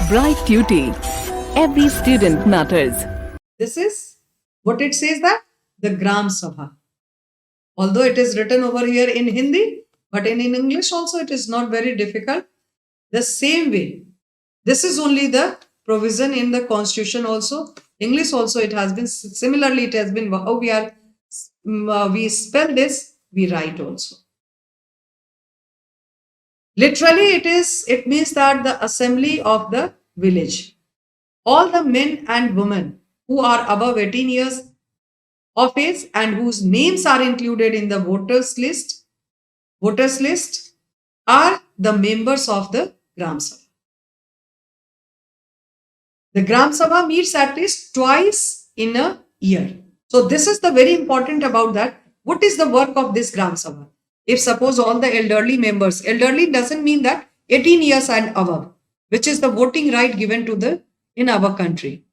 Bright Duty. Every student matters. This is what it says, that the Gram Sabha. Although it is written over here in Hindi, but in English also it is not very difficult. The same way, this is only the provision in the constitution also. English also it has been similarly, it has been how we spell this, we write also. Literally it means that the assembly of the village. All the men and women who are above 18 years of age and whose names are included in the voters list are the members of the Gram Sabha. The Gram Sabha meets at least twice in a year. So this is the very important about that. What is the work of this Gram Sabha? If suppose all the elderly members, elderly doesn't mean that 18 years and above, which is the voting right given to the in our country.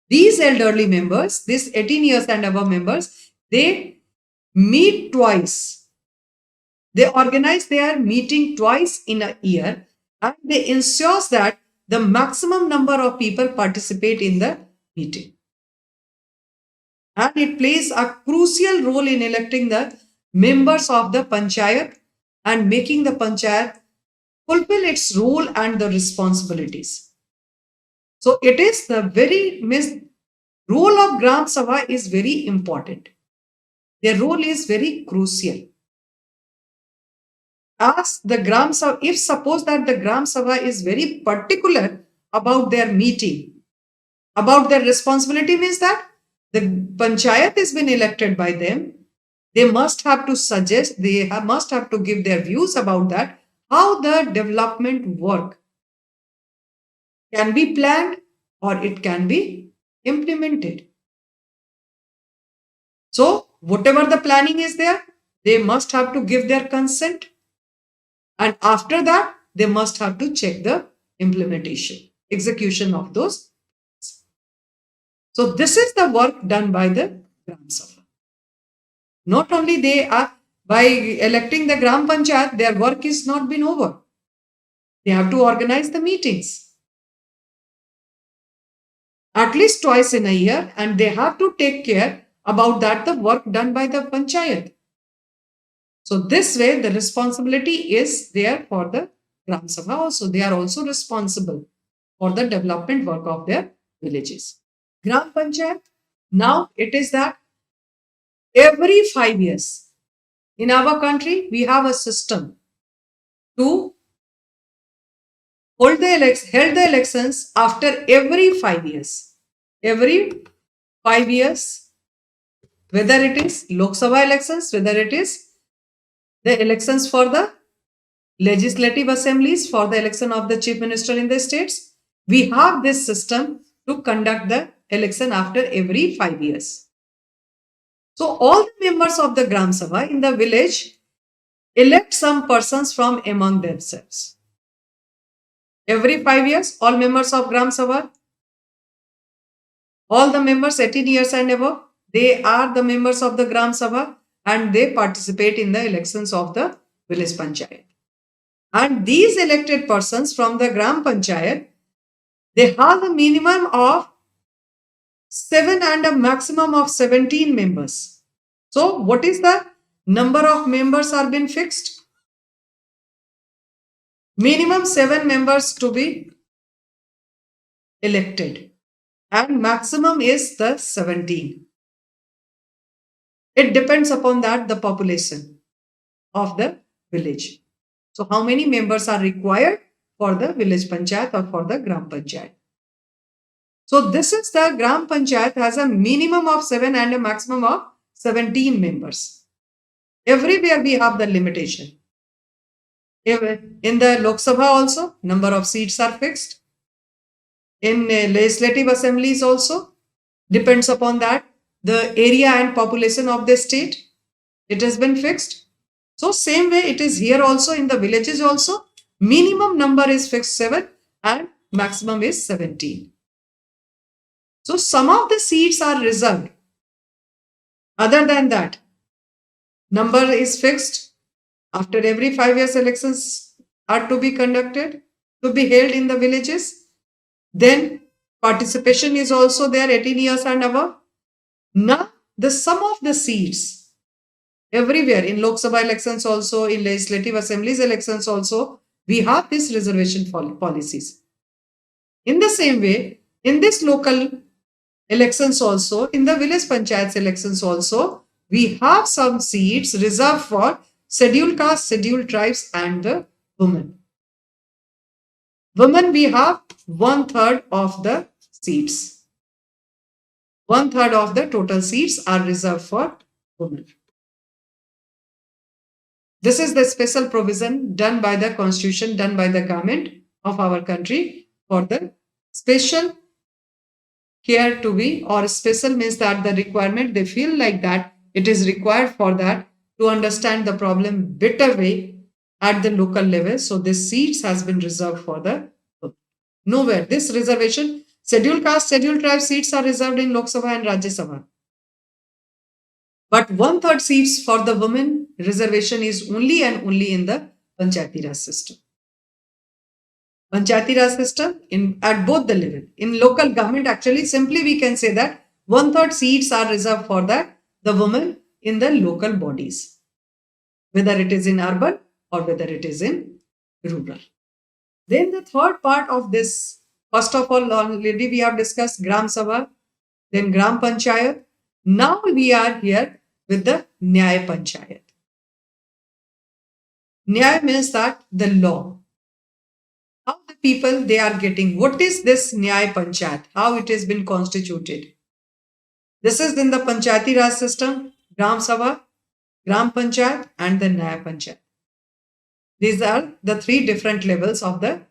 These elderly members, these 18 years and above members, they meet twice. They organize their meeting twice in a year and they ensure that the maximum number of people participate in the meeting. And it plays a crucial role in electing the members of the Panchayat and making the Panchayat fulfill its role and the responsibilities. So it is the very role of Gram Sabha is very important. Their role is very crucial. As the Gram Sabha, if suppose that the Gram Sabha is very particular about their meeting, about their responsibility, means that the Panchayat has been elected by them, they must have to suggest, must have to give their views about that, how the development work can be planned or it can be implemented. So whatever the planning is there, they must have to give their consent. And after that, they must have to check the implementation, execution of those. So this is the work done by the Gram Sabha. Not only they are, by electing the Gram Panchayat, their work is not been over. They have to organize the meetings at least twice in a year, and they have to take care about that, the work done by the Panchayat. So this way, the responsibility is there for the Gram Sabha also. They are also responsible for the development work of their villages. Gram Panchayat, now it is that every 5 years in our country, we have a system to held the elections after every 5 years. Every 5 years, whether it is Lok Sabha elections, whether it is the elections for the legislative assemblies, for the election of the chief minister in the states, we have this system to conduct the election after every 5 years. So all the members of the Gram Sabha in the village elect some persons from among themselves. Every 5 years, all members of Gram Sabha, all the members 18 years and above, they are the members of the Gram Sabha and they participate in the elections of the village Panchayat. And these elected persons from the Gram Panchayat, they have a minimum of 7 and a maximum of 17 members. So what is the number of members are been fixed? Minimum 7 members to be elected and maximum is the 17. It depends upon that the population of the village. So how many members are required for the village Panchayat or for the Gram Panchayat? So this is the Gram Panchayat has a minimum of 7 and a maximum of 17 members. Everywhere we have the limitation. In the Lok Sabha also, number of seats are fixed. In legislative assemblies also, depends upon that, the area and population of the state, it has been fixed. So same way it is here also in the villages also, minimum number is fixed 7 and maximum is 17. So some of the seats are reserved. Other than that, number is fixed. After every 5 years, elections are to be conducted, to be held in the villages. Then participation is also there, 18 years and above. Now, the sum of the seats everywhere in Lok Sabha elections also, in legislative assemblies elections also, we have these reservation policies. In the same way, in this local elections also, in the village panchayats elections also, we have some seats reserved for scheduled caste, scheduled tribes and the women. Women, we have one third of the seats. One third of the total seats are reserved for women. This is the special provision done by the constitution, done by the government of our country for the special care to be, or special means that the requirement, they feel like that it is required for that to understand the problem better way at the local level. So this seats has been reserved for the nowhere. This reservation, scheduled caste, scheduled tribe seats are reserved in Lok Sabha and Rajya Sabha. But one third seats for the women reservation is only and only in the Panchayati Raj system. Panchayati Raj system at both the level. In local government, actually, simply we can say that one third seats are reserved for that the women in the local bodies, whether it is in urban or whether it is in rural. Then the third part of this, first of all, already we have discussed Gram Sabha, then Gram Panchayat. Now we are here with the Nyaya Panchayat. Nyaya means that the law. How the people they are getting. What is this Nyaya Panchayat? How it has been constituted? This is in the Panchayati Raj system, Gram Sabha, Gram Panchayat and the Nyaya Panchayat. These are the three different levels of the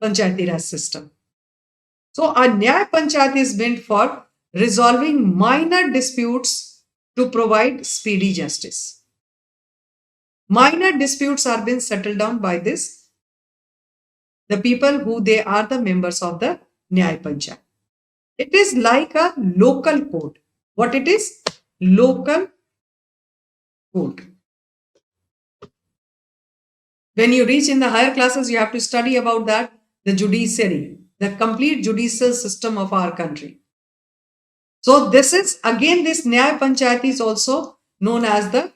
Panchayati Raj system. So a Nyaya Panchayat is meant for resolving minor disputes to provide speedy justice. Minor disputes are being settled down by this, the people who they are the members of the Nyaya Panchayat. It is like a local court. What it is? Local court. When you reach in the higher classes, you have to study about that, the judiciary, the complete judicial system of our country. So this is again, this Nyaya Panchayat is also known as the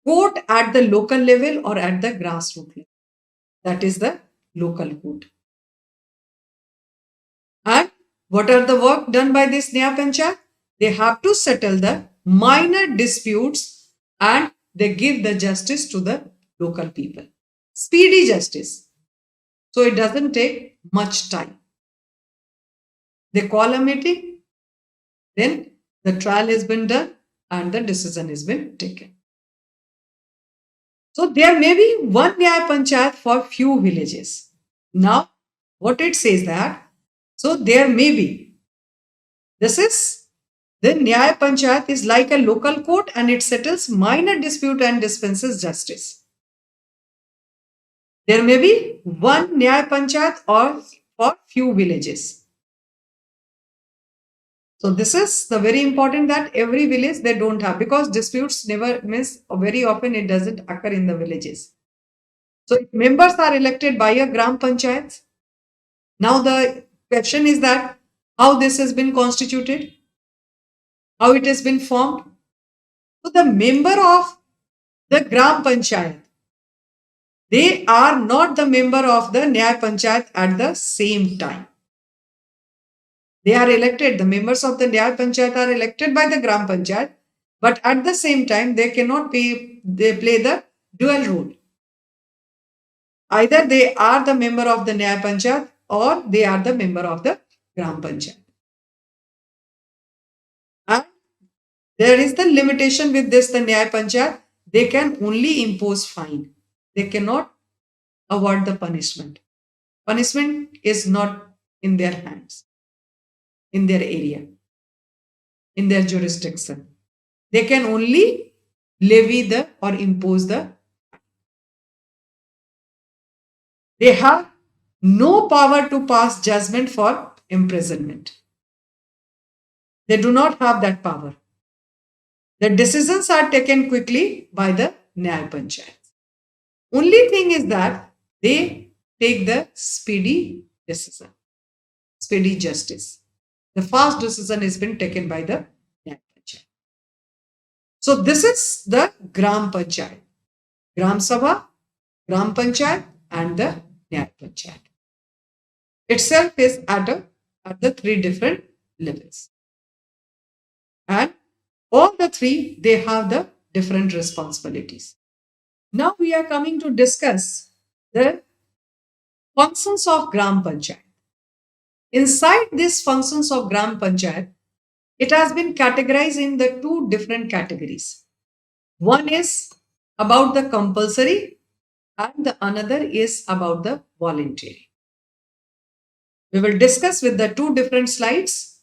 court at the local level or at the grassroots level. That is the local court. And what are the work done by this Nyaya Panchayat? They have to settle the minor disputes and they give the justice to the local people. Speedy justice. So it doesn't take much time. They call a meeting, then the trial has been done and the decision has been taken. So there may be one Nyaya Panchayat for few villages. Now, what it says that, so there may be. This is the Nyaya Panchayat is like a local court and it settles minor dispute and dispenses justice. There may be one Nyaya Panchayat or for few villages. So this is the very important that every village they don't have, because disputes never means very often it doesn't occur in the villages. So if members are elected by a Gram Panchayat, now the question is that how this has been constituted, how it has been formed. So the member of the Gram Panchayat, they are not the member of the Nyaya Panchayat at the same time. They are elected, the members of the Nyaya Panchayat are elected by the Gram Panchayat, but at the same time they cannot they play the dual role. Either they are the member of the Nyaya Panchayat or they are the member of the Gram Panchayat. And there is the limitation with this, the Nyaya Panchayat, they can only impose fine. They cannot award the punishment. Punishment is not in their hands, in their area, in their jurisdiction. They can only levy the or impose the. They have no power to pass judgment for imprisonment. They do not have that power. The decisions are taken quickly by the Nyaya Panchayat. Only thing is that they take the speedy decision. speedy justice. The fast decision has been taken by the Nyaya Panchayat. So this is the Gram Panchayat, Gram Sabha, Gram Panchayat, and the Nyaya Panchayat. Itself is at the three different levels, and all the three they have the different responsibilities. Now we are coming to discuss the functions of Gram Panchayat. Inside these functions of Gram Panchayat, it has been categorized in the two different categories. One is about the compulsory and the another is about the voluntary. We will discuss with the two different slides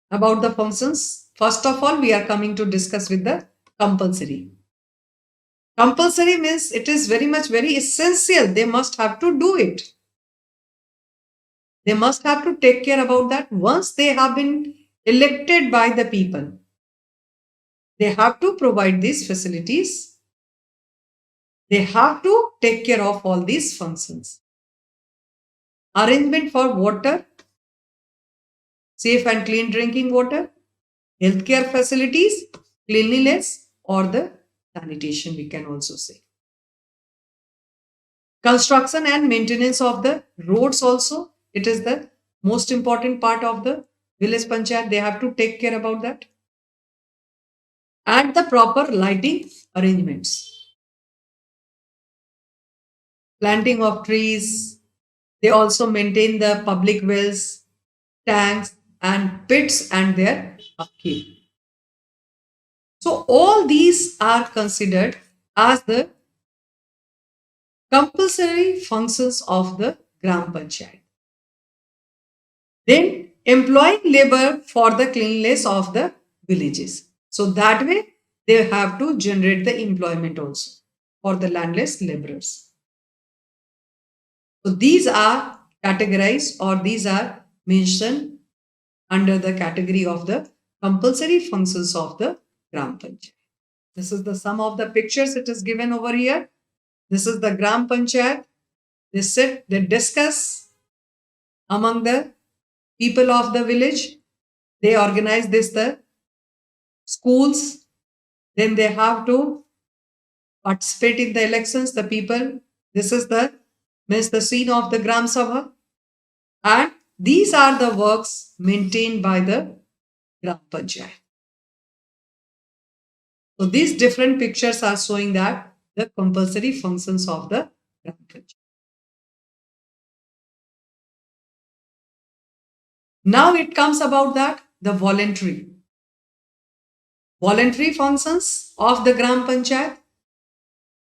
about the functions. First of all, we are coming to discuss with the compulsory. Compulsory means it is very much very essential. They must have to do it. They must have to take care about that once they have been elected by the people. They have to provide these facilities. They have to take care of all these functions. Arrangement for water, safe and clean drinking water, healthcare facilities, cleanliness, or the sanitation, we can also say. Construction and maintenance of the roads also. It is the most important part of the village panchayat. They have to take care about that. And the proper lighting arrangements. Planting of trees. They also maintain the public wells, tanks, and pits and their upkeep. So all these are considered as the compulsory functions of the Gram Panchayat. Then employing labor for the cleanliness of the villages. So that way they have to generate the employment also for the landless laborers. So these are categorized or these are mentioned under the category of the compulsory functions of the Gram Panchayat. This is the sum of the pictures it is given over here. This is the Gram Panchayat. They sit, they discuss among the people of the village. They organize the schools. Then they have to participate in the elections, the people. This is the scene of the Gram Sabha. And these are the works maintained by the Gram Panchayat. So these different pictures are showing that the compulsory functions of the Gram Panchayat. Now it comes about that the voluntary functions of the Gram Panchayat,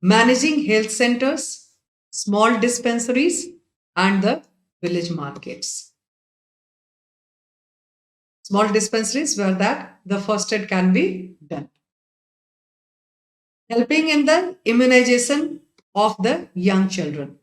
managing health centers, small dispensaries, and the village markets. Small dispensaries where that the first aid can be done. Helping in the immunization of the young children.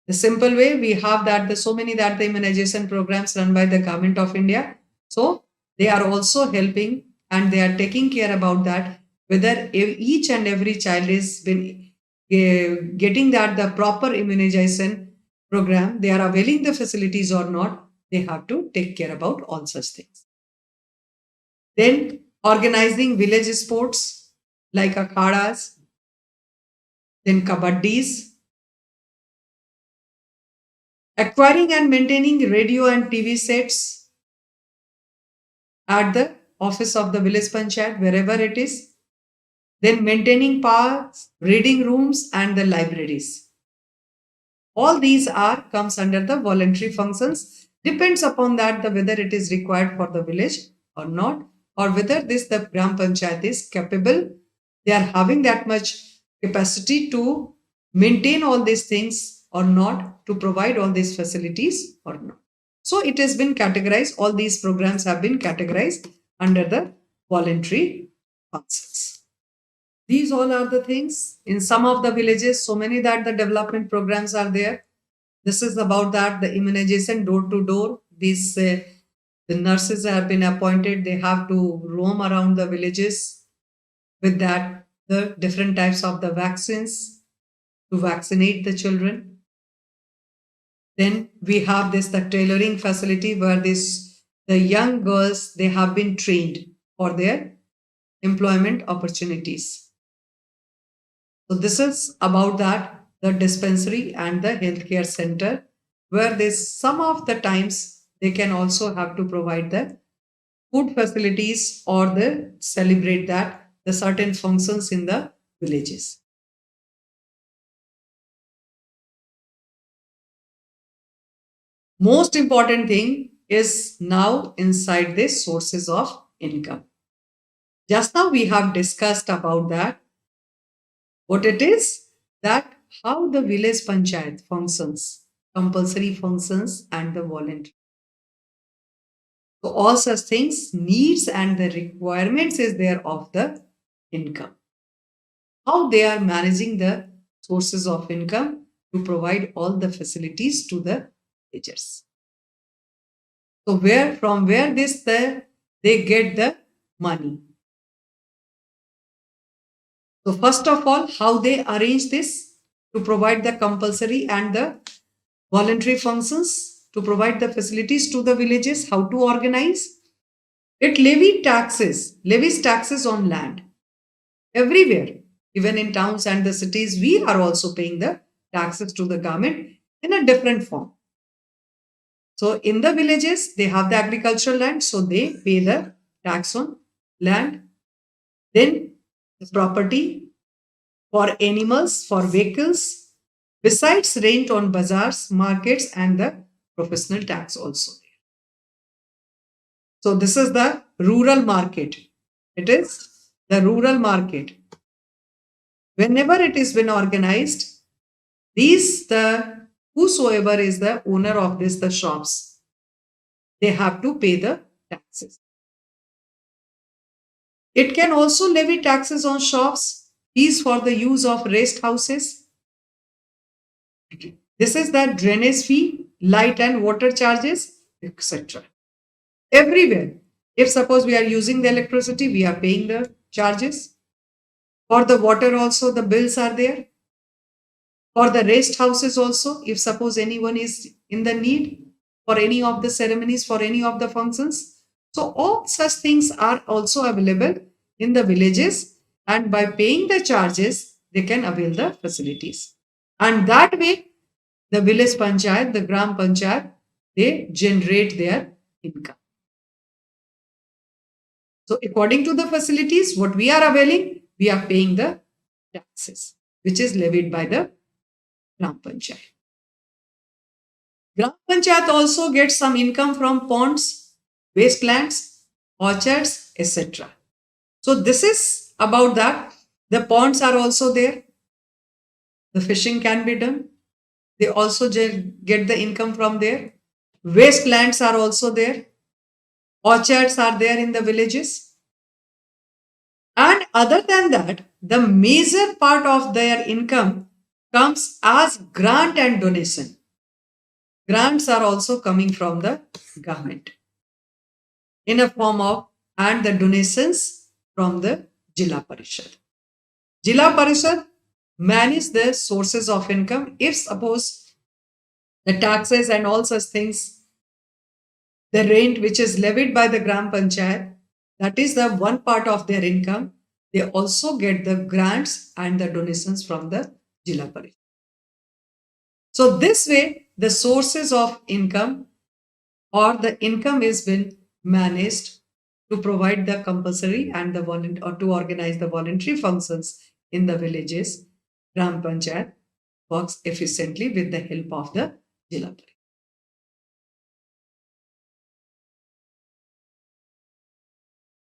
The simple way we have that the so many that the immunization programs run by the government of India. So they are also helping and they are taking care about that whether each and every child is been getting that the proper immunization program, they are availing the facilities or not. They have to take care about all such things. Then organizing village sports like akhadas, then kabaddis, acquiring and maintaining radio and TV sets at the office of the village panchayat, wherever it is. Then maintaining parks, reading rooms, and the libraries. All these are comes under the voluntary functions. Depends upon that the whether it is required for the village or not, or whether the Gram Panchayat is capable. They are having that much capacity to maintain all these things or not, to provide all these facilities or not. So it has been categorized. All these programs have been categorized under the voluntary functions. These all are the things. In some of the villages, so many that the development programs are there. This is about that the immunization door to door. These the nurses have been appointed. They have to roam around the villages with that the different types of the vaccines to vaccinate the children. Then we have this the tailoring facility where this the young girls they have been trained for their employment opportunities. So this is about that the dispensary and the healthcare center where this some of the times they can also have to provide the food facilities or the celebrate that the certain functions in the villages. Most important thing is now inside this sources of income. Just now we have discussed about that. What it is that how the village panchayat functions, compulsory functions and the voluntary. So all such things, needs and the requirements is there of the income. How they are managing the sources of income to provide all the facilities to the villagers. So where from where they get the money. So first of all, how they arrange this to provide the compulsory and the voluntary functions to provide the facilities to the villages, how to organize. It levies taxes on land everywhere, even in towns and the cities. We are also paying the taxes to the government in a different form. So in the villages, they have the agricultural land, so they pay the tax on land. Then the property for animals, for vehicles, besides rent on bazaars, markets, and the professional tax also. So this is the rural market. It is the rural market. Whenever it is been organized, these the whosoever is the owner of this the shops, they have to pay the taxes. It can also levy taxes on shops, fees for the use of rest houses. This is the drainage fee, light and water charges, etc. Everywhere. If suppose we are using the electricity, we are paying the charges. For the water also, the bills are there. For the rest houses also, if suppose anyone is in the need for any of the ceremonies, for any of the functions. So all such things are also available in the villages, and by paying the charges, they can avail the facilities. And that way, the village panchayat, the gram panchayat, they generate their income. So according to the facilities, what we are availing, we are paying the taxes, which is levied by the gram panchayat. Gram panchayat also gets some income from ponds, wastelands, orchards, etc. So this is about that. The ponds are also there. The fishing can be done. They also get the income from there. Wastelands are also there. Orchards are there in the villages. And other than that, the major part of their income comes as grant and donation. Grants are also coming from the government in a form of and the donations from the Jilla Parishad. Jilla Parishad manage the sources of income. If suppose the taxes and all such things, the rent which is levied by the Gram Panchayat, that is the one part of their income. They also get the grants and the donations from the Jilla Parishad. So this way, the sources of income or the income is been managed to provide the compulsory and the or to organize the voluntary functions in the villages. Gram Panchayat works efficiently with the help of the Jilla Parishad.